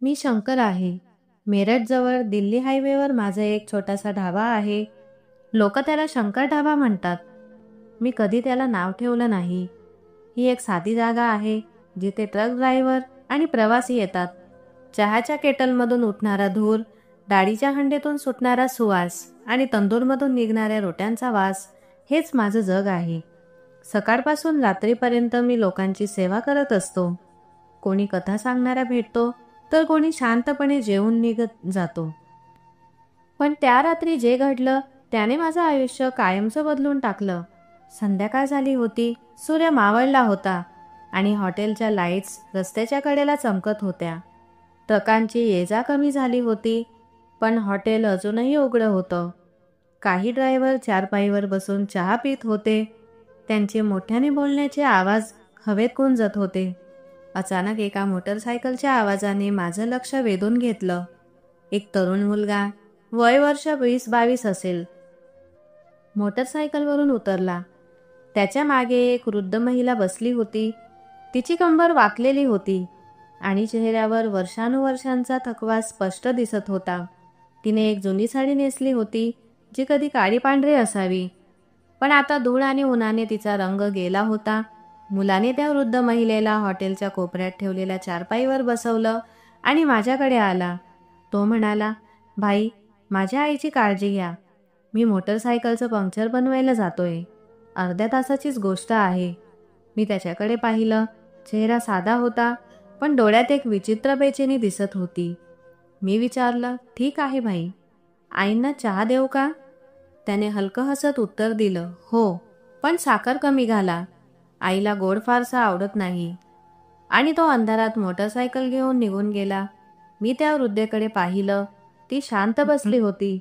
मी शंकर आहे. मेरठजवळ दिल्ली हायवेवर माझा एक छोटासा ढाबा आहे. लोक त्याला शंकर ढाबा म्हणतात. मी कधी त्याला नाव ठेवलं नाही. ही एक साधी जागा आहे जिथे ट्रक ड्रायव्हर आणि प्रवासी येतात. चहाच्या केटलमधून उठणारा धूर, डाळीच्या हंडीतून सुटणारा सुवास आणि तंदूरमधून निघणाऱ्या रोट्यांचा वास, हेच माझं जग आहे. सकाळपासून रात्रीपर्यंत मी लोकांची सेवा करत असतो. कोणी कथा सांगणारा भेटतो, तर कोणी शांतपणे जेवून निघत जातो. पण त्या रात्री जे घडलं त्याने माझं आयुष्य कायमचं बदलून टाकलं. संध्याकाळ झाली होती, सूर्य मावळला होता आणि हॉटेलच्या लाईट्स रस्त्याच्या कडेला चमकत होत्या. ट्रकांची ये-जा कमी झाली होती, पण हॉटेल अजूनही उघडं होतं. काही ड्रायव्हर चारपाईवर बसून चहा पित होते. त्यांचे मोठ्याने बोलण्याचे आवाज हवेत गुंजत होते. अचानक एका मोटरसायकलच्या आवाजाने माझं लक्ष वेधून घेतलं. एक तरुण मुलगा, वय वर्ष 20-22 असेल, मोटरसायकलवरून उतरला. त्याच्या मागे एक वृद्ध महिला बसली होती. तिची कंबर वाकलेली होती आणि चेहऱ्यावर वर्षानुवर्षांचा थकवा स्पष्ट दिसत होता. तिने एक जुनी साडी नेसली होती, जी कधी काळी पांढरी असावी, पण आता धूळ आणि उन्हाने तिचा रंग गेला होता. मुलाने त्या वृद्ध महिलेला हॉटेलच्या कोपऱ्यात ठेवलेल्या चारपाईवर बसवलं आणि माझ्याकडे आला. तो म्हणाला, "भाई, माझ्या आईची काळजी घ्या. मी मोटरसायकलचं पंक्चर बनवायला जातोय. अर्ध्या तासाचीच गोष्ट आहे." मी त्याच्याकडे पाहिलं. चेहरा साधा होता, पण डोळ्यात एक विचित्र बेचैनी दिसत होती. मी विचारलं, "ठीक आहे भाई, आईंना चहा देऊ का?" त्याने हलकं हसत उत्तर दिलं, "हो, पण साखर कमी घाला. आईला गोड फारसा आवडत नाही." आणि तो अंधारात मोटरसायकल घेऊन निघून गेला. मी त्या वृद्धेकडे पाहिलं. ती शांत बसली होती,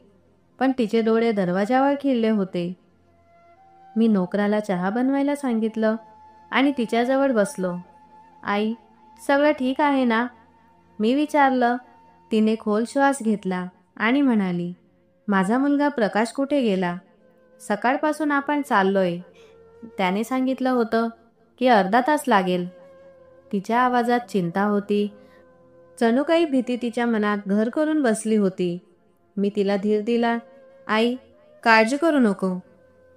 पण तिचे डोळे दरवाजावर खिळले होते. मी नोकराला चहा बनवायला सांगितलं आणि तिच्याजवळ बसलो. "आई, सगळं ठीक आहे ना?" मी विचारलं. तिने खोल श्वास घेतला आणि म्हणाली, "माझा मुलगा प्रकाश कुठे गेला? सकाळपासून आपण चाललोय. त्याने सांगितलं होतं की अर्धा तास लागेल." तिच्या आवाजात चिंता होती. जणू काही भीती तिच्या मनात घर करून बसली होती. मी तिला धीर दिला. "आई, काळजी करू नको.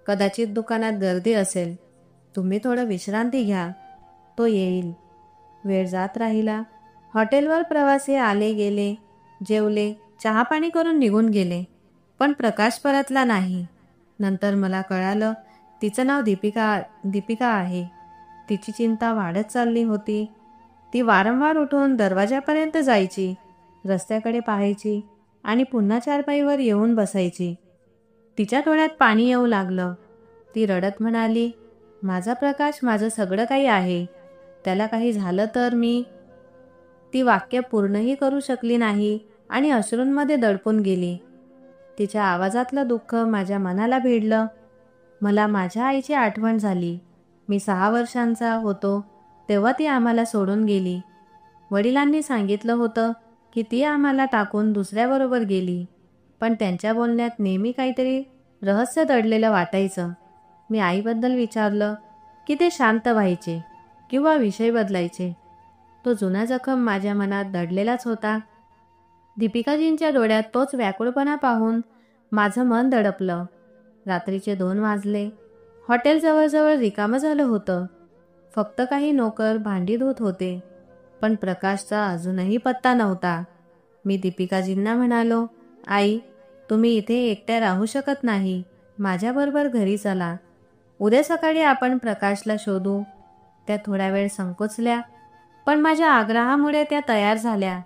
कदाचित दुकानात गर्दी असेल. तुम्ही थोडं विश्रांती घ्या. तो येईल." वेळ जात राहिला. हॉटेलवर प्रवासी आले गेले, जेवले, चहापाणी करून निघून गेले, पण प्रकाश परतला नाही. नंतर मला कळालं, तिचं नाव दीपिका आहे. तिची चिंता वाढत चालली होती. ती वारंवार उठून दरवाजापर्यंत जायची, रस्त्याकडे पाहायची आणि पुन्हा चारपाईवर येऊन बसायची. तिच्या डोळ्यात पाणी येऊ लागलं. ती रडत म्हणाली, "माझा प्रकाश माझं सगळं काही आहे. त्याला काही झालं तर मी..." ती वाक्य पूर्णही करू शकली नाही आणि अश्रूंमध्ये दडपून गेली. तिच्या आवाजातलं दुःख माझ्या मनाला भिडलं. मला माझ्या आईची आठवण झाली. मी 6 वर्षांचा होतो तेव्हा ती आम्हाला सोडून गेली. वडिलांनी सांगितलं होतं की ती आम्हाला टाकून दुसऱ्याबरोबर गेली, पण त्यांच्या बोलण्यात नेहमी काहीतरी रहस्य दडलेलं वाटायचं. मी आईबद्दल विचारलं की ते शांत व्हायचे किंवा विषय बदलायचे. तो जुना जखम माझ्या मनात दडलेलाच होता. दीपिकाजींच्या डोळ्यात तोच व्याकुळपणा पाहून माझं मन दडपलं. रात्रीचे 2 वाजले. हॉटेल जवळजवळ रिकामं झालं होतं. फक्त काही नोकर भांडी धुत होते, पण प्रकाशचा अजूनही पत्ता नव्हता. मी दीपिकाजींना म्हणालो, "आई, तुम्ही इथे एकट्या राहू शकत नाही. माझ्याबरोबर घरी चला. उद्या सकाळी आपण प्रकाशला शोधू." त्या थोडा वेळ संकोचल्या, पण माझ्या आग्रहामुळे त्या तयार झाल्या.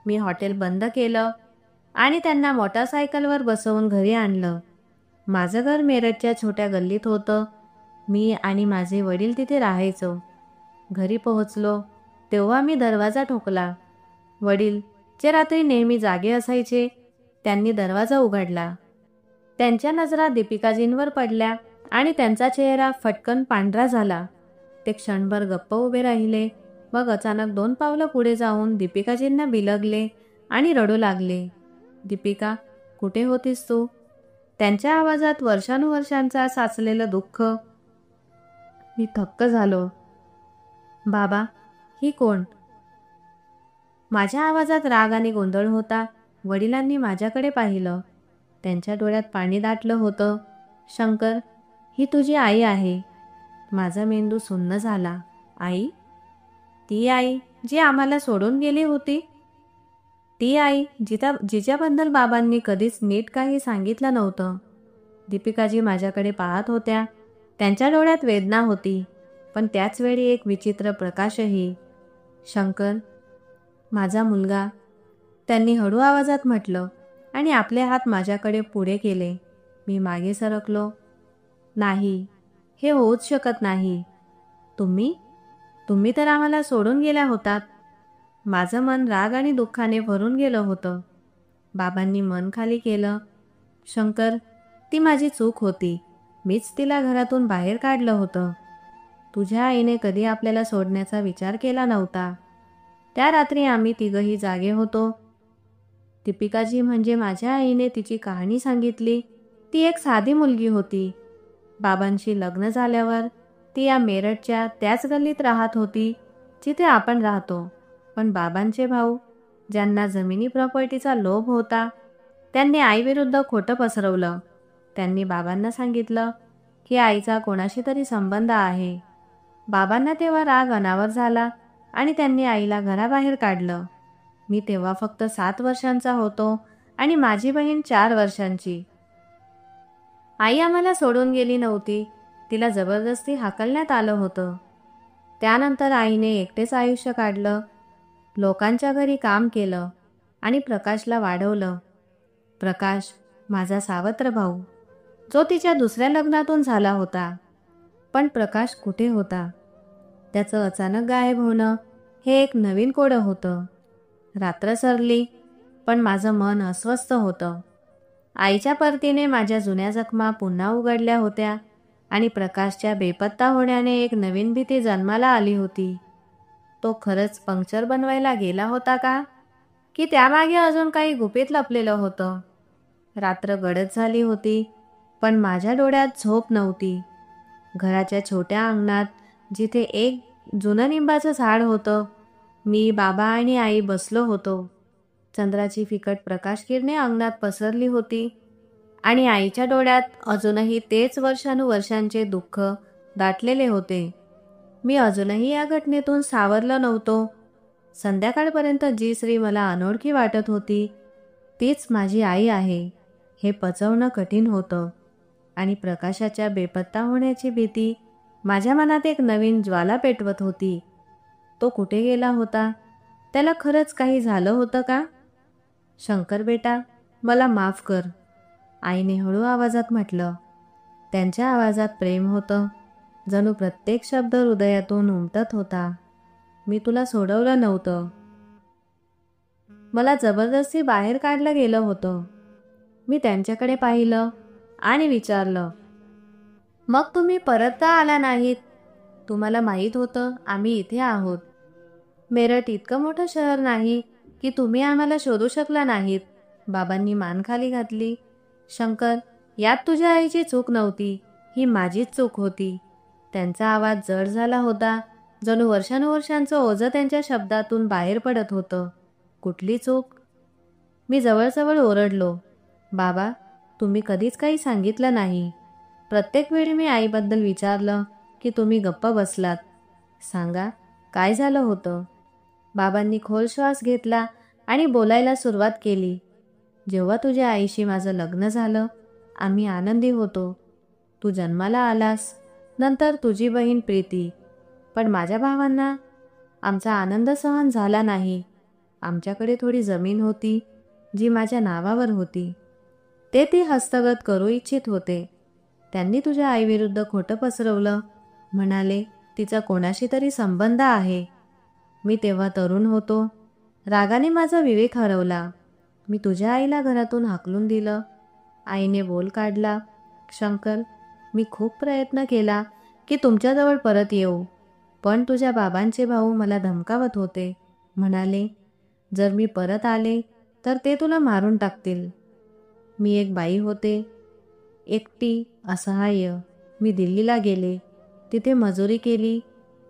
मी हॉटेल बंद केलं आणि त्यांना मोटरसायकलवर बसवून घरी आणलं. माझं घर मेरठच्या छोट्या गल्लीत होतं. मी आणि माझे वडील तिथे राहायचो. घरी पोहोचलो तेव्हा मी दरवाजा ठोकला. वडील, जे रात्री नेहमी जागे असायचे, त्यांनी दरवाजा उघडला. त्यांच्या नजरा दीपिकाजींवर पडल्या आणि त्यांचा चेहरा फटकन पांढरा झाला. ते क्षणभर गप्प उभे राहिले. मग अचानक 2 पावलं पुढे जाऊन दीपिकाजींना बिलगले आणि रडू लागले. "दीपिका, कुठे होतीस तू?" त्यांच्या आवाजात वर्षानुवर्षांचा साचलेलं दुःख. मी थक्क झालो. "बाबा, ही कोण?" माझ्या आवाजात राग आणि गोंधळ होता. वडिलांनी माझ्याकडे पाहिलं. त्यांच्या डोळ्यात पाणी दाटलं होतं. शंकर, ही तुझी आई आहे. माझा मेंदू सुन्न झाला. आई? ती आई जी आम्हाला सोडून गेली होती? ती आई जिच्याबद्दल बाबांनी कधीच नीट काही सांगितलं नव्हतं. दीपिकाजी माझ्याकडे पाहत होत्या. त्यांच्या डोळ्यात वेदना होती, पण त्याच वेळी एक विचित्र प्रकाशही. शंकर, माझा मुलगा, त्यांनी हळू आवाजात म्हटलं आणि आपले हात माझ्याकडे पुढे केले. मी मागे सरकलो. नाही, हे होऊच शकत नाही. तुम्ही तर आम्हाला सोडून गेल्या होतात. माझं मन राग आणि दुःखाने भरून गेलं होतं. बाबांनी मन खाली केलं. शंकर, ती माझी चूक होती. मीच तिला घरातून बाहेर काढलं होतं. तुझ्या आईने कधी आपल्याला सोडण्याचा विचार केला नव्हता. त्या रात्री आम्ही तिघही जागे होतो. दीपिकाजी म्हणजे माझ्या आईने तिची कहाणी सांगितली. ती एक साधी मुलगी होती. बाबांशी लग्न झाल्यावर ती या मेरठच्या त्याच गल्लीत राहत होती जिथे आपण राहतो. पण बाबांचे भाऊ, ज्यांना जमिनी प्रॉपर्टीचा लोभ होता, त्यांनी आईविरुद्ध खोटं पसरवलं. त्यांनी बाबांना सांगितलं की आईचा कोणाशी तरी संबंध आहे. बाबांना तेव्हा राग अनावर झाला आणि त्यांनी आईला घराबाहेर काढलं. मी तेव्हा फक्त 7 वर्षांचा होतो आणि माझी बहीण 4 वर्षांची. आई आम्हाला सोडून गेली नव्हती. तिला जबरदस्ती हाकलण्यात आलं होतं. त्यानंतर आईने एकटेच आयुष्य काढलं. लोकांच्या घरी काम केलं आणि प्रकाशला वाढवलं. प्रकाश, माझा सावत्र भाऊ, जो तिच्या दुसऱ्या लग्नातून झाला होता. पण प्रकाश कुठे होता? त्याचं अचानक गायब होणं हे एक नवीन कोडं होतं. रात्र सरली, पण माझं मन अस्वस्थ होतं. आईच्या परतीने माझ्या जुन्या जखमा पुन्हा उघडल्या होत्या आणि प्रकाशच्या बेपत्ता होण्याने एक नवीन भीती जन्माला आली होती. तो खरंच पंक्चर बनवायला गेला होता का? की त्यामागे अजून काही गुपित लपलेलं होतं? रात्र गडद झाली होती, पण माझ्या डोळ्यात झोप नव्हती. घराच्या छोट्या अंगणात, जिथे एक जुनं निंबाचं झाड होतं, मी, बाबा आणि आई बसलो होतो. चंद्राची फिकट प्रकाशकिरणे अंगणात पसरली होती आणि आईच्या डोळ्यात अजूनही तेच वर्षानुवर्षांचे दुःख दाटलेले होते. मी अजूनही या घटनेतून सावरलो नव्हतो. संध्याकाळपर्यंत जी स्त्री मला अनोळखी वाटत होती, तीच माझी आई आहे हे पचवणं कठीण होतं. आणि प्रकाशाच्या बेपत्ता होण्याची भीती माझ्या मनात एक नवीन ज्वाला पेटवत होती. तो कुठे गेला होता? त्याला खरंच काही झालं होतं का? शंकर बेटा, मला माफ कर, आईने हळू आवाजात म्हटलं. त्यांच्या आवाजात प्रेम होतं. जणू प्रत्येक शब्द हृदयातून उमटत होता. मी तुला सोडवलं नव्हतं. मला जबरदस्ती बाहेर काढलं गेलं होतं. मी त्यांच्याकडे पाहिलं आणि विचारलं, मग तुम्ही परत का आला नाहीत? तुम्हाला माहीत होतं आम्ही इथे आहोत. मेरठ इतकं मोठं शहर नाही की तुम्ही आम्हाला शोधू शकला नाहीत. बाबांनी मान खाली घातली. शंकर, यात तुझ्या आईची चूक नव्हती, ही माझीच चूक होती. त्यांचा आवाज जड झाला होता. जणू वर्षानुवर्षांचं ओझं त्यांच्या शब्दातून बाहेर पडत होतं. कुठली चूक? मी जवळजवळ ओरडलो. बाबा, तुम्ही कधीच काही सांगितलं नाही. प्रत्येक वेळी मी आईबद्दल विचारलं की तुम्ही गप्प बसलात. सांगा, काय झालं होतं? बाबांनी खोल श्वास घेतला आणि बोलायला सुरुवात केली. जेव्हा तुझ्या आईशी माझं लग्न झालं, आम्ही आनंदी होतो. तू जन्माला आलास, नंतर तुझी बहीण प्रीती. पण माझ्या भावांना आमचा आनंद सहन झाला नाही. आमच्याकडे थोडी जमीन होती जी माझ्या नावावर होती. ते हस्तगत करू इच्छित होते. त्यांनी तुझ्या आईविरुद्ध खोटं पसरवलं. म्हणाले तिचा कोणाशी तरी संबंध आहे. मी तेव्हा तरुण होतो. रागाने माझा विवेक हरवला. मी तुझ्या आईला घरातून हाकलून दिलं. आईने बोल काढला. शंकर, मी खूप प्रयत्न केला की तुमच्याजवळ परत येऊ, पण तुझ्या बाबांचे भाऊ मला धमकावत होते. म्हणाले जर मी परत आले तर ते तुला मारून टाकतील. मी एक बाई होते, एकटी, असहाय्य. मी दिल्लीला गेले. तिथे मजुरी केली.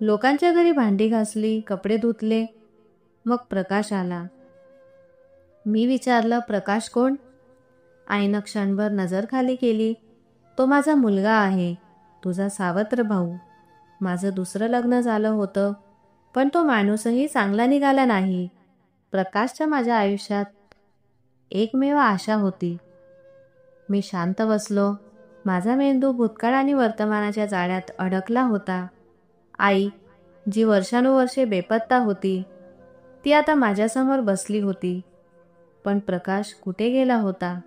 लोकांच्या घरी भांडी घासली, कपडे धुतले. मग प्रकाश आला. मी विचारलं, प्रकाश कोण? आईनं क्षणभर नजर खाली केली. तो माझा मुलगा आहे, तुझा सावत्र भाऊ. माझं दुसरं लग्न झालं होतं, पण तो माणूसही चांगला निघाला नाही. प्रकाशच्या माझ्या आयुष्यात एकमेव आशा होती. मी शांत बसलो. माझा मेंदू भूतकाळ आणि वर्तमानाच्या जाळ्यात अडकला होता. आई, जी वर्षानुवर्षे बेपत्ता होती, ती आता माझ्यासमोर बसली होती. पण प्रकाश कुठे गेला होता?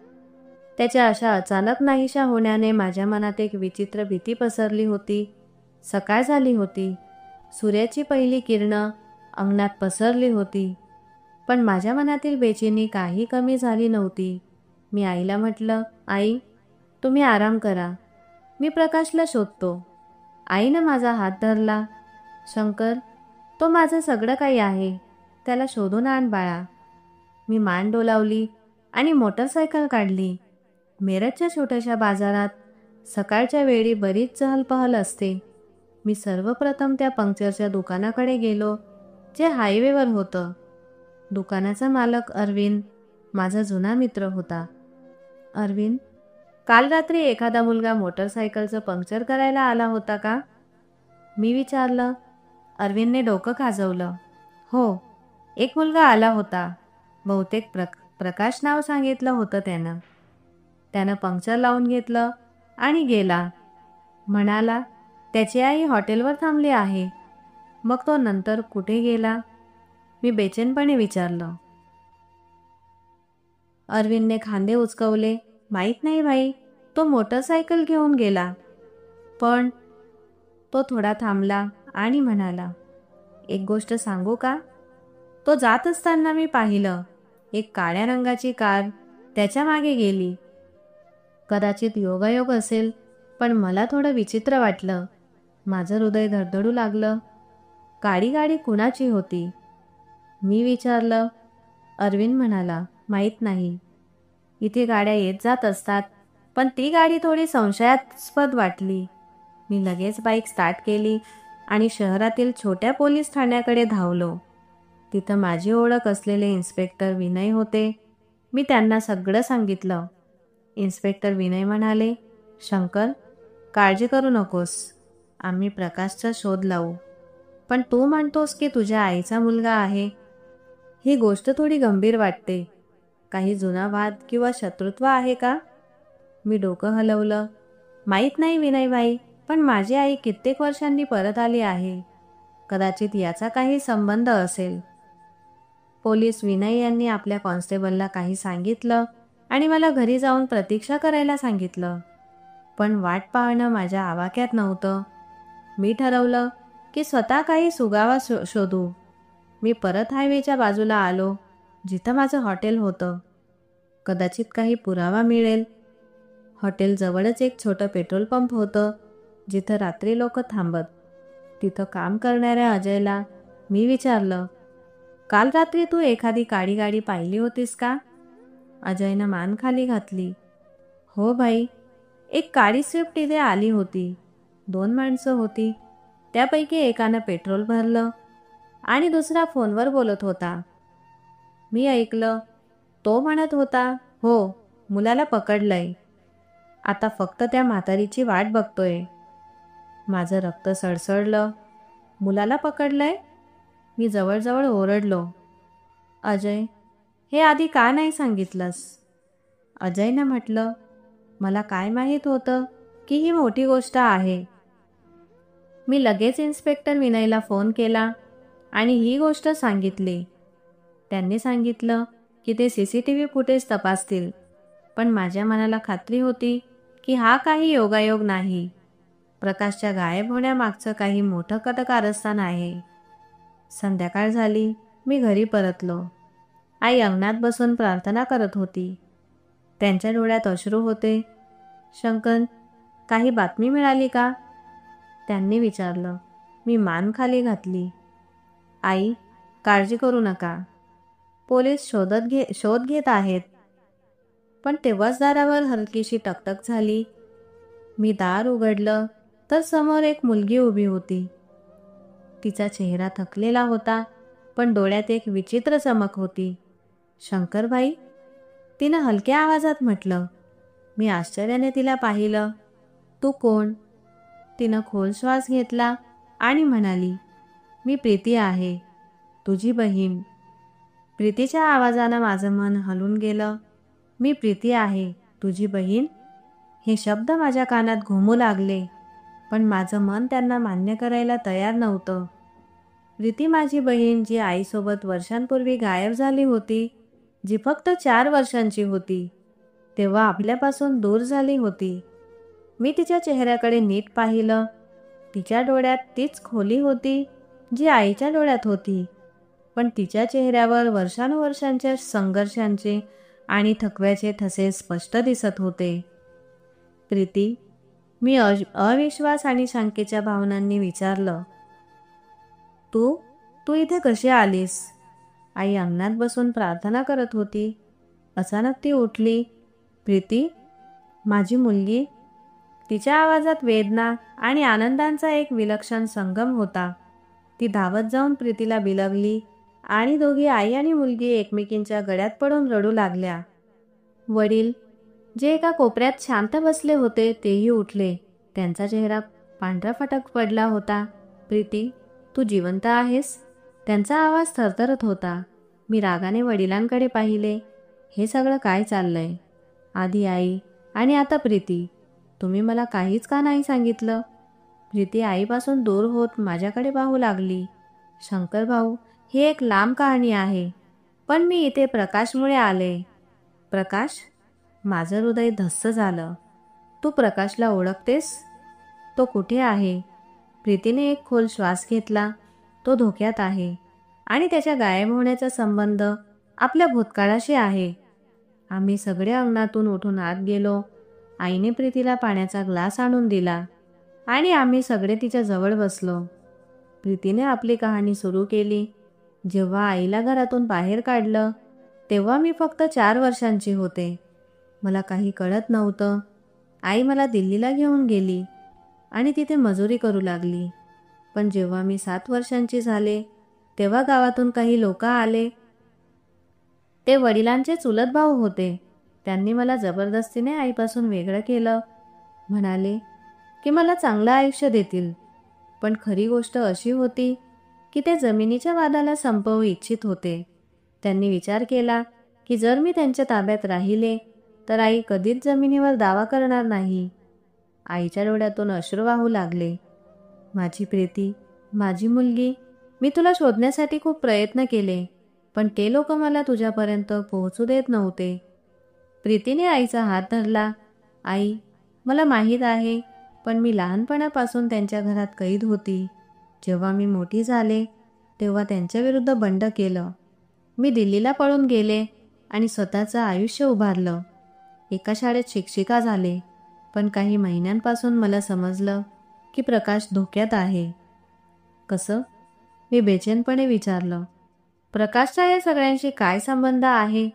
त्याच्या अशा अचानक नाहीशा होण्याने माझ्या मनात एक विचित्र भीती पसरली होती. सकाळ झाली होती. सूर्याची पहिली किरणं अंगणात पसरली होती. पण माझ्या मनातील बेचैनी काही कमी झाली नव्हती. मी आईला म्हटलं, आई, तुम्ही आराम करा, मी प्रकाशला शोधतो. आईनं माझा हात धरला. शंकर, तो माझं सगळं काही आहे, त्याला शोधून आण बाळा. मी मान डोलावली आणि मोटरसायकल काढली. मेरठच्या छोट्याशा बाजारात सकाळच्या वेळी बरीच चहलपहल असते. मी सर्वप्रथम त्या पंक्चरच्या दुकानाकडे गेलो, जे हायवेवर होतं. दुकानाचा मालक अरविंद माझा जुना मित्र होता. अरविंद, काल रात्री एखादा मुलगा मोटरसायकलचं पंक्चर करायला आला होता का? मी विचारलं. अरविंदने डोकं खाजवलं. हो, एक मुलगा आला होता. बहुतेक प्रकाश नाव सांगितलं होतं त्यानं. त्यानं पंक्चर लावून घेतलं आणि गेला. म्हणाला, त्याची आई हॉटेलवर थांबली आहे. मग तो नंतर कुठे गेला? मी बेचैनपणे विचारलं. अरविंदने खांदे उचकवले. माहीत नाही भाई, तो मोटरसायकल घेऊन गेला. पण तो थोडा थांबला आणि म्हणाला, एक गोष्ट सांगू का? तो जात असताना मी पाहिलं, एक काळ्या रंगाची कार त्याच्या मागे गेली. कदाचित योगायोग असेल, पण मला थोडं विचित्र वाटलं. माझं हृदय धडधडू लागलं. काळी गाडी कुणाची होती? मी विचारलं. अरविंद म्हणाला, माहीत नाही. इथे गाड्या येत जात असतात, पण ती गाडी थोडी संशयास्पद वाटली. मी लगेच बाईक स्टार्ट केली आणि शहरातील छोट्या पोलीस ठाण्याकडे धावलो. तिथं माझी ओळख असलेले इन्स्पेक्टर विनय होते. मी त्यांना सगळं सांगितलं. इन्स्पेक्टर विनय म्हणाले, शंकर, काळजी करू नकोस, आम्ही प्रकाशचा शोध लावू. पण तू म्हणतोस की तुझ्या आईचा मुलगा आहे. ही गोष्ट थोडी गंभीर वाटते. काही जुना वाद किंवा शत्रुत्व आहे का? मी डोकं हलवलं. माहीत नाही विनयभाई, पण माझी आई कित्येक वर्षांनी परत आली आहे. कदाचित याचा काही संबंध असेल. पोलीस विनय यांनी आपल्या कॉन्स्टेबलला काही सांगितलं आणि मला घरी जाऊन प्रतीक्षा करायला सांगितलं. पण वाट पाहणं माझ्या आवाक्यात नव्हतं. मी ठरवलं की स्वतः काही सुगावा शोधू. मी परत हायवेच्या बाजूला आलो, जिथं माझं हॉटेल होतं. कदाचित काही पुरावा मिळेल. हॉटेलजवळच एक छोटं पेट्रोल पंप होतं, जिथं रात्री लोक थांबत. तिथं काम करणाऱ्या अजयला मी विचारलं, काल रात्री तू एखादी काळी गाडी पाहिली होतीस का? अजयनं मान खाली घातली. हो भाई, एक काळी स्विफ्ट इथे आली होती. 2 माणसं होती. त्यापैकी एकानं पेट्रोल भरलं आणि दुसरा फोनवर बोलत होता. मी ऐकलं. तो म्हणत होता, हो, मुलाला पकडलंय. आता फक्त त्या म्हातारीची वाट बघतोय. माझं रक्त सळसळलं. मुलाला पकडलंय? मी जवळजवळ ओरडलो. अजय, हे आधी का नाही सांगितलंस? अजयनं म्हटलं, मला काय माहीत होतं की ही मोठी गोष्ट आहे. मी लगेच इन्स्पेक्टर विनयला फोन केला आणि ही गोष्ट सांगितली. त्यांनी सांगितलं की ते CCTV फुटेज तपासतील. पण माझ्या मनाला खात्री होती की हा काही योगायोग नाही. प्रकाशच्या गायब होण्यामागचं काही मोठं कारस्थान आहे. संध्याकाळ झाली. मी घरी परतलो. आई अंगणात बसून प्रार्थना करत होती. त्यांच्या डोळ्यात अश्रू होते. शंकर, काही बातमी मिळाली का? त्यांनी विचारलं. मी मान खाली घातली. आई, काळजी करू नका. पोलीस शोध घेत आहेत. पण तेव्हाच दारावर हलकीशी टकटक झाली. मी दार उघडलं तर समोर एक मुलगी उभी होती. तिचा चेहरा थकलेला होता पण डोळ्यात एक विचित्र चमक होती. शंकरबाई, तिनं हलक्या आवाजात म्हटलं. मी आश्चर्याने तिला पाहिलं. तू कोण? तिनं खोल श्वास घेतला आणि म्हणाली, मी प्रीती आहे, तुझी बहीण. प्रीतीच्या आवाजानं माझं मन हलून गेलं. मी प्रीती आहे, तुझी बहीण? हे शब्द माझ्या कानात घुमू लागले, पण माझं मन त्यांना मान्य करायला तयार नव्हतं. प्रीती माझी बहीण, जी आईसोबत वर्षांपूर्वी गायब झाली होती, जी फक्त 4 वर्षांची होती, तेव्हा आपल्यापासून दूर झाली होती. मी तिच्या चेहऱ्याकडे नीट पाहिलं. तिच्या डोळ्यात तीच खोली होती जी आईच्या डोळ्यात होती, पण तिच्या चेहऱ्यावर वर्षानुवर्षांच्या संघर्षांचे आणि थकव्याचे ठसे स्पष्ट दिसत होते. प्रीती, मी अविश्वास आणि शंकेच्या भावनांनी विचारलं, तू तू इथे कशी आलीस? आई अंगणात बसून प्रार्थना करत होती. अचानक ती उठली. प्रीती, माझी मुलगी. तिच्या आवाजात वेदना आणि आनंदांचा एक विलक्षण संगम होता. ती धावत जाऊन प्रीतीला बिलगली आणि दोघी आई आणि मुलगी एकमेकींच्या गळ्यात पडून रडू लागल्या. वडील, जे एका कोपऱ्यात शांत बसले होते, तेही उठले. त्यांचा चेहरा पांढरा फटक पडला होता. प्रीती, तू जिवंत आहेस? त्यांचा आवाज थरथरत होता. मी रागाने वडिलांकडे पाहिले. हे सगळं काय चाललंय? आधी आई आणि आता प्रीती. तुम्ही मला काहीच का नाही सांगितलं? प्रीती आईपासून दूर होत माझ्याकडे पाहू लागली. शंकर भाऊ, ही एक लांब कहाणी आहे, पण मी इथे प्रकाशमुळे आले. प्रकाश? माझं हृदय धस्स झालं. तू प्रकाशला ओळखतेस? तो कुठे आहे? प्रीतीने एक खोल श्वास घेतला. तो धोक्यात आहे आणि त्याच्या गायब होण्याचा संबंध आपल्या भूतकाळाशी आहे. आम्ही सगळे अंगणातून उठून आत गेलो. आईने प्रीतीला पाण्याचा ग्लास आणून दिला आणि आम्ही सगळे तिच्या जवळ बसलो. प्रीतीने आपली कहाणी सुरू केली. जेव्हा आईला घरातून बाहेर काढलं, तेव्हा मी फक्त 4 वर्षांची होते. मला काही कळत नव्हतं. आई मला दिल्लीला घेऊन गेली आणि तिथे मजुरी करू लागली. पण जेव्हा मी 7 वर्षांची झाले, तेव्हा गावातून काही लोक आले. ते वडिलांचे चुलत भाऊ होते. त्यांनी मला जबरदस्तीने आईपासून वेगळं केलं. म्हणाले की मला चांगलं आयुष्य देतील. पण खरी गोष्ट अशी होती की ते जमिनीच्या वादाला संपवू इच्छित होते. त्यांनी विचार केला की जर मी त्यांच्या ताब्यात राहिले तर आई कधीच जमिनीवर दावा करणार नाही. आईच्या डोळ्यातून अश्रू वाहू लागले. माझी प्रीती, माझी मुलगी, मी तुला शोधण्यासाठी खूप प्रयत्न केले, पण ते लोक मला तुझ्यापर्यंत पोहोचू देत नव्हते. प्रीतीने आईचा हात धरला. आई, मला माहीत आहे, पण मी लहानपणापासून त्यांच्या घरात कैद होती. जेव्हा मी मोठी झाले, तेव्हा त्यांच्याविरुद्ध बंड केलं. मी दिल्लीला पळून गेले आणि स्वतःचं आयुष्य उभारलं. एका शाळेत शिक्षिका झाले, पण काही महिन्यांपासून मला समजलं की प्रकाश धोक्यात आहे. कसं? मी बेचैनपणे विचारलं. प्रकाशचा या सगळ्यांशी काय संबंध आहे?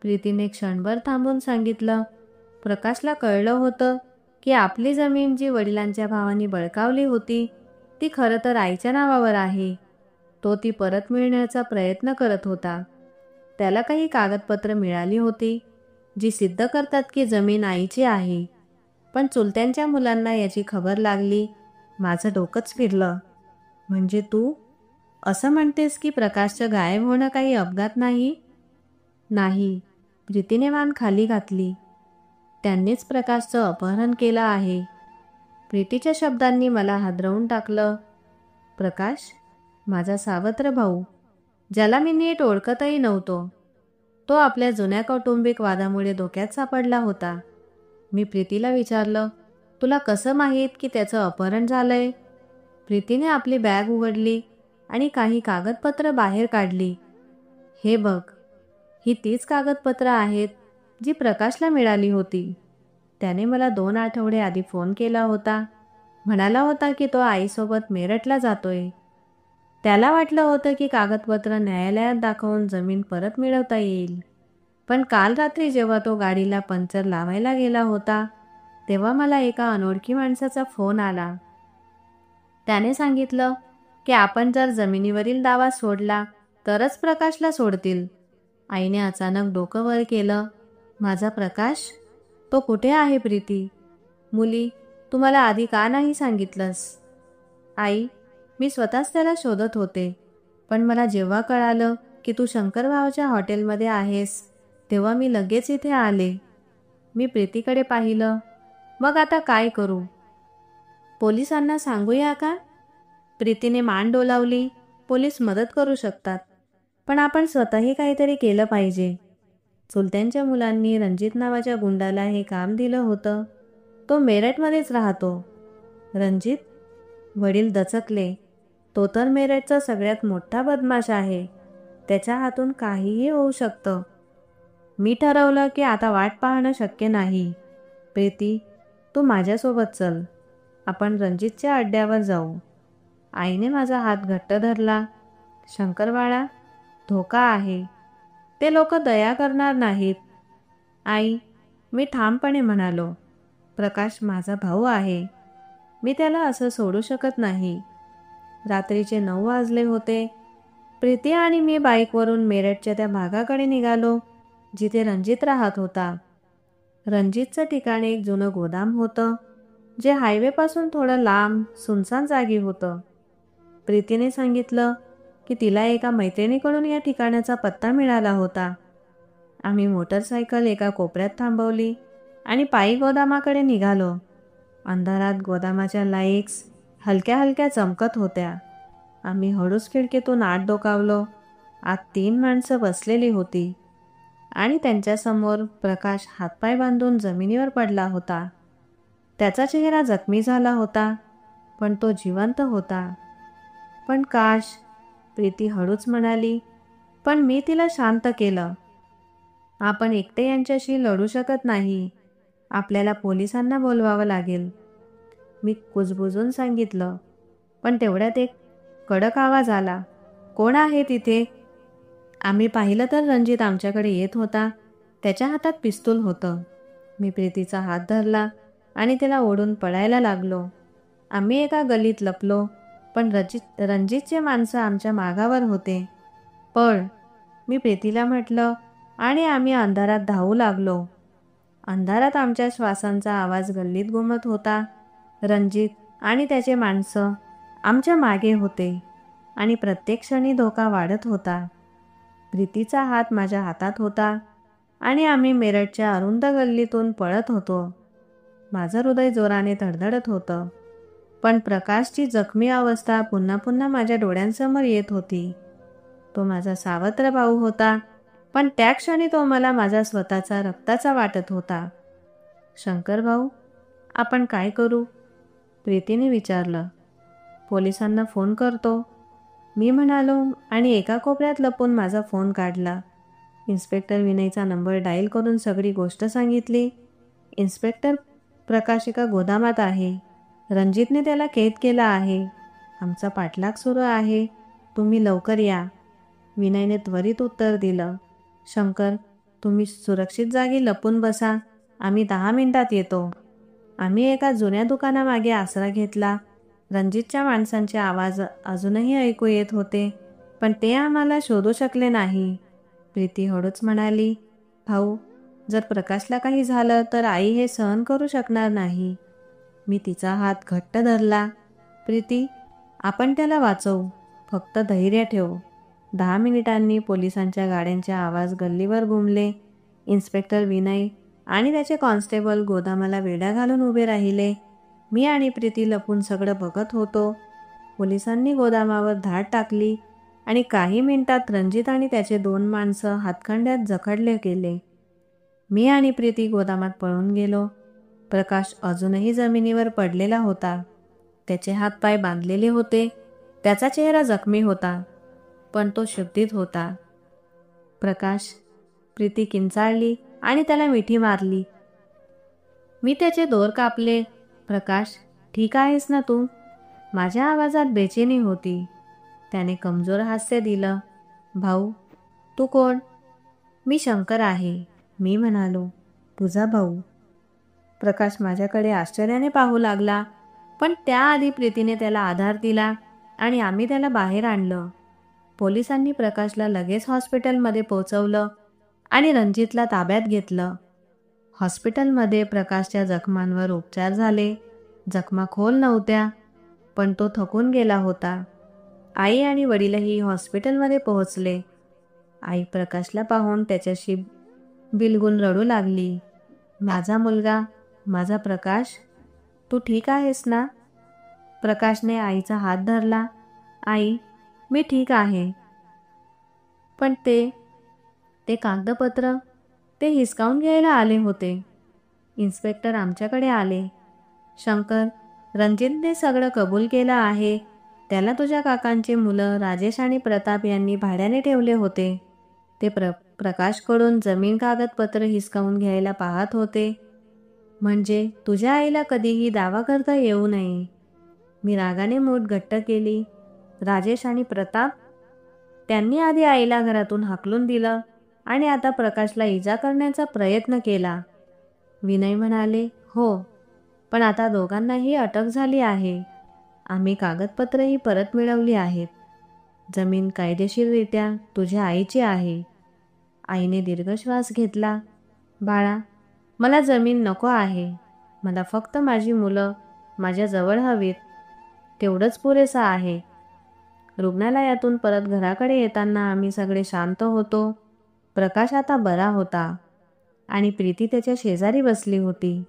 प्रीतीने क्षणभर थांबून सांगितलं. प्रकाशला कळलं होतं की आपली जमीन जी वडिलांच्या भावांनी बळकावली होती, ती खरं तर आईच्या नावावर आहे. तो ती परत मिळण्याचा प्रयत्न करत होता. त्याला काही कागदपत्र मिळाली होती जी सिद्ध करतात की जमीन आईची आहे. पण चुलत्यांच्या मुलांना याची खबर लागली. माझं डोकंच फिरलं. म्हणजे तू असं म्हणतेस की प्रकाशचं गायब होणं काही अपघात नाही? नाही. प्रीतीने मान खाली घातली. त्यांनीच प्रकाशचं अपहरण केलं आहे. प्रीतीच्या शब्दांनी मला हादरवून टाकलं. प्रकाश, माझा सावत्र भाऊ, ज्याला मी नीट ओळखतही नव्हतो. तो आपल्या जुन्या कौटुंबिक वादामुळे धोक्यात सापडला होता. मी प्रीतीला विचारलं, तुला कसं माहीत की त्याचं अपहरण झालंय? प्रीतीने आपली बॅग उघडली आणि काही कागदपत्र बाहेर काढली. हे बघ, ही तीच कागदपत्र आहेत जी प्रकाशला मिळाली होती. त्याने मला 2 आठवडे आधी फोन केला होता. म्हणाला होता की तो आईसोबत मेरठला जातोय. त्याला वाटलं होतं की कागदपत्र न्यायालयात दाखवून जमीन परत मिळवता येईल. पण काल रात्री जेव्हा तो गाडीला पंक्चर लावायला गेला होता, तेव्हा मला एका अनोळखी माणसाचा फोन आला. त्याने सांगितलं की आपण जर जमिनीवरील दावा सोडला तरच प्रकाशला सोडतील. आईने अचानक डोकं वर केलं. माझा प्रकाश? तो कुठे आहे प्रीती? मुली, तू मला आधी का नाही सांगितलंस? आई, मी स्वतःच त्याला शोधत होते, पण मला जेव्हा कळालं की तू शंकरभावाच्या हॉटेलमध्ये आहेस तेव्हा मी लगेच इथे आले. मी प्रीतीकडे पाहिलं. मग आता काय करू? पोलिसांना सांगूया का? प्रीतीने मान डोलावली. पोलीस मदत करू शकतात, पण आपण स्वतःही काहीतरी केलं पाहिजे. चुलत्यांच्या मुलांनी रणजित नावाच्या गुंडाला हे काम दिलं होतं. तो मेरठमध्येच राहतो. रणजित? वडील दचकले. तो तर मेरठचा सगळ्यात मोठा बदमाश आहे. त्याच्या हातून काहीही होऊ शकतं. मी ठरवलं की आता वाट पाहणं शक्य नाही. प्रीती, तू माझ्यासोबत चल. आपण रणजितच्या अड्ड्यावर जाऊ. आईने माझा हात घट्ट धरला. शंकरबाळा, धोका आहे. ते लोक दया करणार नाहीत. आई, मी ठामपणे म्हणालो. प्रकाश माझा भाऊ आहे. मी त्याला असं सोडू शकत नाही. रात्रीचे 9 वाजले होते. प्रीती आणि मी बाईकवरून मेरठच्या त्या भागाकडे निघालो जिथे रणजित राहत होता. रणजितचं ठिकाण एक जुनं गोदाम होतं, जे हायवेपासून थोडं लांब सुनसान जागी होतं. प्रीतीने सांगितलं की तिला एका मैत्रिणीकडून या ठिकाणाचा पत्ता मिळाला होता. आम्ही मोटरसायकल एका कोपऱ्यात थांबवली आणि पायी गोदामाकडे निघालो. अंधारात गोदामाच्या लाईट्स हलक्या हलक्या चमकत होत्या. आम्ही हळूच खिडकीतून आत डोकावलो. आत 3 माणसं बसलेली होती आणि त्यांच्यासमोर प्रकाश हातपाय बांधून जमिनीवर पडला होता. त्याचा चेहरा जखमी झाला होता, पण तो जिवंत होता. पण काश, प्रीती हळूच म्हणाली. पण मी तिला शांत केलं. आपण एकटे यांच्याशी लढू शकत नाही. आपल्याला पोलिसांना बोलवावं लागेल. मी कुजबुजून सांगितलं. पण तेवढ्यात एक कडक आवाज आला. कोण आहे तिथे? आम्ही पाहिलं तर रणजित आमच्याकडे येत होता. त्याच्या हातात पिस्तूल होतं. मी प्रीतीचा हात धरला आणि त्याला ओढून पळायला लागलो. आम्ही एका गलीत लपलो, पण रणजितचे माणसं आमच्या मागावर होते. पळ, मी प्रीतीला म्हटलं आणि आम्ही अंधारात धावू लागलो. अंधारात आमच्या श्वासांचा आवाज गल्लीत घुमत होता. रणजित आणि त्याचे माणसं आमच्या मागे होते आणि प्रत्येक क्षणी धोका वाढत होता. प्रीतीचा हात माझ्या हातात होता आणि आम्ही मेरठच्या अरुंद गल्लीतून पळत होतो. माझं हृदय जोराने धडधडत होतं, पण प्रकाशची जखमी अवस्था पुन्हा पुन्हा माझ्या डोळ्यांसमोर येत होती. तो माझा सावत्र भाऊ होता, पण त्या क्षणी तो मला माझा स्वतःचा रक्ताचा वाटत होता. शंकर भाऊ, आपण काय करू? प्रीतीने विचारलं. पोलिसांना फोन करतो, मी म्हणालो आणि एका कोपऱ्यात लपून माझा फोन काढला. इन्स्पेक्टर विनयचा नंबर डायल करून सगळी गोष्ट सांगितली. इन्स्पेक्टर, प्रकाश एका गोदामात आहे. रणजितने त्याला कैद केला आहे. आमचा पाठलाग सुरू आहे. तुम्ही लवकर या. विनयने त्वरित उत्तर दिलं. शंकर, तुम्ही सुरक्षित जागी लपून बसा. आम्ही 10 मिनिटात येतो. आम्ही एका जुन्या दुकानामागे आसरा घेतला. रणजितच्या माणसांचे आवाज अजूनही ऐकू येत होते, पण ते आम्हाला शोधू शकले नाही. प्रीती हळूच म्हणाली, भाऊ, जर प्रकाशला काही झालं तर आई हे सहन करू शकणार नाही. मी तिचा हात घट्ट धरला. प्रीती, आपण त्याला वाचवू. फक्त धैर्य ठेव. 10 मिनिटांनी पोलिसांच्या गाड्यांचे आवाज गल्लीवर घुमले. इन्स्पेक्टर विनय आणि त्याचे कॉन्स्टेबल गोदामाला वेढा घालून उभे राहिले. मी आणि प्रीती लपून सगळं बघत होतो. पोलिसांनी गोदामावर धाड टाकली आणि काही मिनिटात रणजित आणि त्याचे 2 माणसं हातखंड्यात जखडले गेले. मी आणि प्रीती गोदामात पळून गेलो. प्रकाश अजूनही जमिनीवर पडलेला होता. त्याचे हातपाय बांधलेले होते. त्याचा चेहरा जखमी होता, पण तो शुद्धीत होता. प्रकाश, प्रीती किंचाळली आणि त्याला मिठी मारली. मी त्याचे दोर कापले. प्रकाश, ठीक आहेस ना तू? माझ्या आवाजात बेचैनी होती. त्याने कमजोर हास्य दिलं. भाऊ, तू कोण? मी शंकर आहे, मी म्हणालो. तुझा भाऊ. प्रकाश माझ्याकडे आश्चर्याने पाहू लागला, पण त्याआधी प्रीतीने त्याला आधार दिला आणि आम्ही त्याला बाहेर आणलं. पोलिसांनी प्रकाशला लगेच हॉस्पिटलमध्ये पोहोचवलं आणि रणजितला ताब्यात घेतलं. हॉस्पिटलमध्ये प्रकाशच्या जखमांवर उपचार झाले. जखमा खोल नव्हत्या, पण तो थकून गेला होता. आई आणि वडीलही हॉस्पिटलमध्ये पोहोचले. आई प्रकाशला पाहून त्याच्याशी बिलगून रडू लागली. माझा मुलगा, माझा प्रकाश, तू ठीक आहेस ना? प्रकाशने आईचा हात धरला. आई, मी ठीक आहे. पण ते कागदपत्र ते हिसकावून घ्यायला आले होते. इन्स्पेक्टर आमच्याकडे आले. शंकर, रणजितने सगळं कबूल केलं आहे. त्याला तुझ्या काकांची मुलं राजेश आणि प्रताप यांनी भाड्याने ठेवले होते. ते प्रकाशकडून जमीन कागदपत्र हिसकावून घ्यायला पाहत होते. म्हणजे तुझ्या आईला कधीही दावा करता येऊ नये. मी रागाने मूठ घट्ट केली. राजेश आणि प्रताप, त्यांनी आधी आईला घरातून हाकलून दिलं आणि आता प्रकाशला इजा करण्याचा प्रयत्न केला. विनय म्हणाले, हो, पण आता दोघांनाही अटक झाली आहे. आम्ही कागदपत्रही परत मिळवली आहेत. जमीन कायदेशीररित्या तुझ्या आईची आहे. आईने दीर्घ श्वास घेतला. बाळा, मला जमीन नको आहे. मला फक्त माझी मुलं माझ्याजवळ हवीत. तेवढंच पुरेसं आहे. रुग्णालयातून परत घराकडे येताना आम्ही सगळे शांत होतो. प्रकाश आता बरा होता आणि प्रीती त्याच्या शेजारी बसली होती.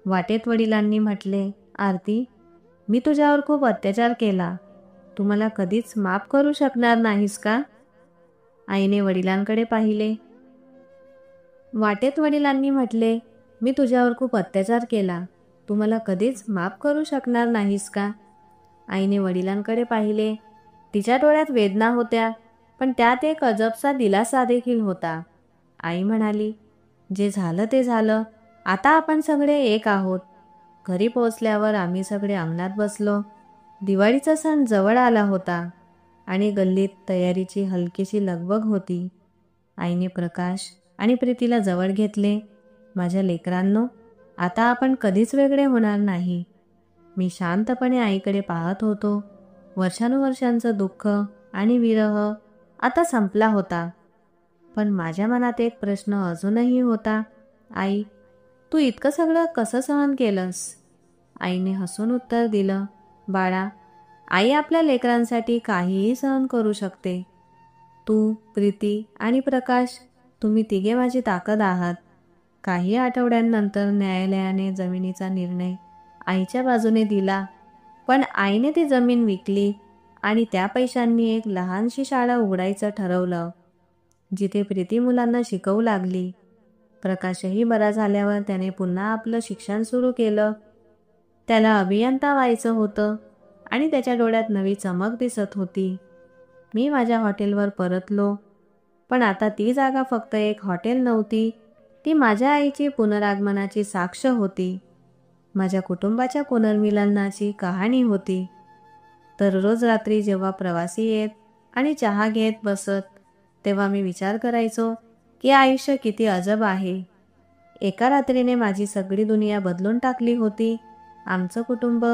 वाटेत वडिलांनी म्हटले, आरती, मी तुझ्यावर खूप अत्याचार केला. तू मला कधीच माफ करू शकणार नाहीस का? आईने वडिलांकडे पाहिले. वाटेत वडिलांनी म्हटले, मी तुझ्यावर खूप अत्याचार केला. तू मला कधीच माफ करू शकणार नाहीस का? आईने वडिलांकडे पाहिले. तिच्या डोळ्यात वेदना होत्या, पण त्यात एक अजबसा दिलासा देखील होता. आई म्हणाली, जे झालं ते झालं. आता आपण सगळे एक आहोत. घरी पोहोचल्यावर आम्ही सगळे अंगणात बसलो. दिवाळीचा सण जवळ आला होता आणि गल्लीत तयारीची हलकीशी लगबग होती. आईने प्रकाश आणि प्रीतीला जवळ घेतले. माझ्या लेकरांनो, आता आपण कधीच वेगळे होणार नाही. मी शांतपणे आईकडे पाहत होतो. वर्षानुवर्षांचं दुःख आणि विरह आता संपला होता. पण माझ्या मनात एक प्रश्न अजूनही होता. आई, तू इतकं सगळं कसं सहन केलंस? आईने हसून उत्तर दिलं, बाळा, आई आपल्या लेकरांसाठी काहीही सहन करू शकते. तू, प्रीती आणि प्रकाश, तुम्ही तिघे माझी ताकद आहात. काही आठवड्यांनंतर न्यायालयाने जमिनीचा निर्णय आईच्या बाजूने दिला. पण आईने ती जमीन विकली आणि त्या पैशांनी एक लहानशी शाळा उघडायचं ठरवलं, जिथे प्रीती मुलांना शिकवू लागली. प्रकाशही बरा झाल्यावर त्याने पुन्हा आपलं शिक्षण सुरू केलं. त्याला अभियंता व्हायचं होतं आणि त्याच्या डोळ्यात नवी चमक दिसत होती. मी माझ्या हॉटेलवर परतलो. पण आता ती जागा फक्त एक हॉटेल नव्हती. ती माझ्या आईची पुनरागमनाची साक्ष होती. माझ्या कुटुंबाच्या पुनर्मिलनाची कहाणी होती. दररोज रात्री जेव्हा प्रवासी येत आणि चहा घेत बसत, तेव्हा मी विचार करायचो की आयुष्य किती अजब आहे. एका रात्रीने माझी सगळी दुनिया बदलून टाकली होती. आमचं कुटुंब,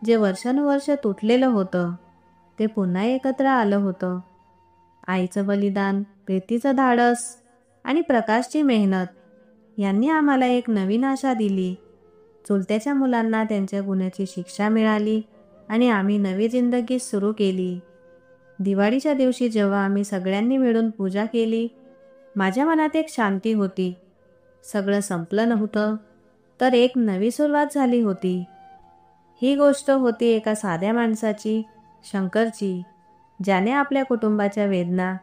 जे वर्षानुवर्ष तुटलेलं होतं, ते पुन्हा एकत्र आलं होतं. आईचं बलिदान, प्रीतीचं धाडस आणि प्रकाशची मेहनत यांनी आम्हाला एक नवीन आशा दिली. चुलत्याच्या मुलांना त्यांच्या गुन्ह्याची शिक्षा मिळाली आणि आम्ही नवी जिंदगी सुरू केली. दिवाळीच्या दिवशी जेव्हा आम्ही सगळ्यांनी मिळून पूजा केली, माझ्या मनात एक शांती होती. सगळं संपलं नव्हतं, तर एक नवी सुरुवात झाली होती. ही गोष्ट होती एका साध्या माणसाची, शंकरची, ज्याने आपल्या कुटुंबाच्या वेदना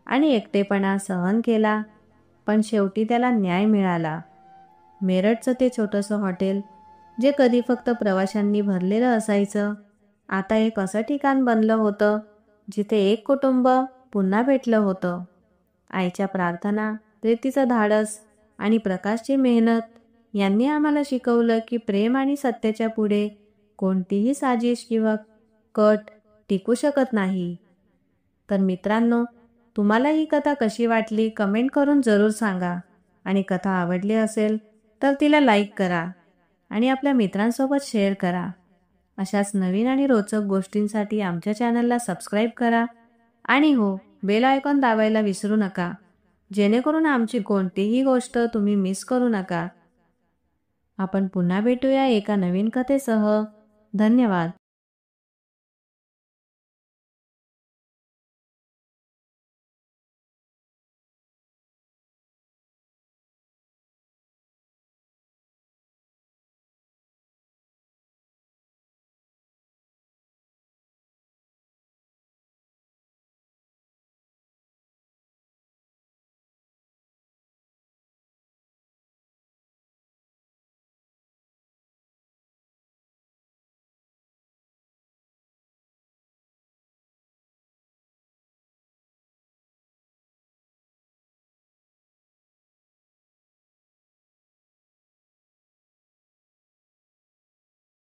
आणि एकटेपणा सहन केला, पण शेवटी त्याला न्याय मिळाला. मेरठचं ते छोटंसं हॉटेल, जे कधी फक्त प्रवाशांनी भरलेलं असायचं, आता एक असं ठिकाण बनलं होतं जिथे एक कुटुंब पुन्हा भेटलं होतं. आईच्या प्रार्थना, प्रीतीचं धाडस आणि प्रकाशची मेहनत यांनी आम्हाला शिकवलं की प्रेम आणि सत्याच्या पुढे कोणतीही साजिश किंवा कट टिकू शकत नाही. तर मित्रांनो, तुम्हाला ही कथा कशी वाटली कमेंट करून जरूर सांगा. आणि कथा आवडली असेल तर तिला लाईक करा आणि आपल्या मित्रांसोबत शेअर करा. अशाच नवीन आणि रोचक गोष्टींसाठी आमच्या चॅनलला सबस्क्राईब करा आणि हो, बेल आयकॉन दाबायला विसरू नका, जेणेकरून आमची कोणतीही गोष्ट तुम्ही मिस करू नका. आपण पुन्हा भेटूया एका नवीन कथेसह. धन्यवाद.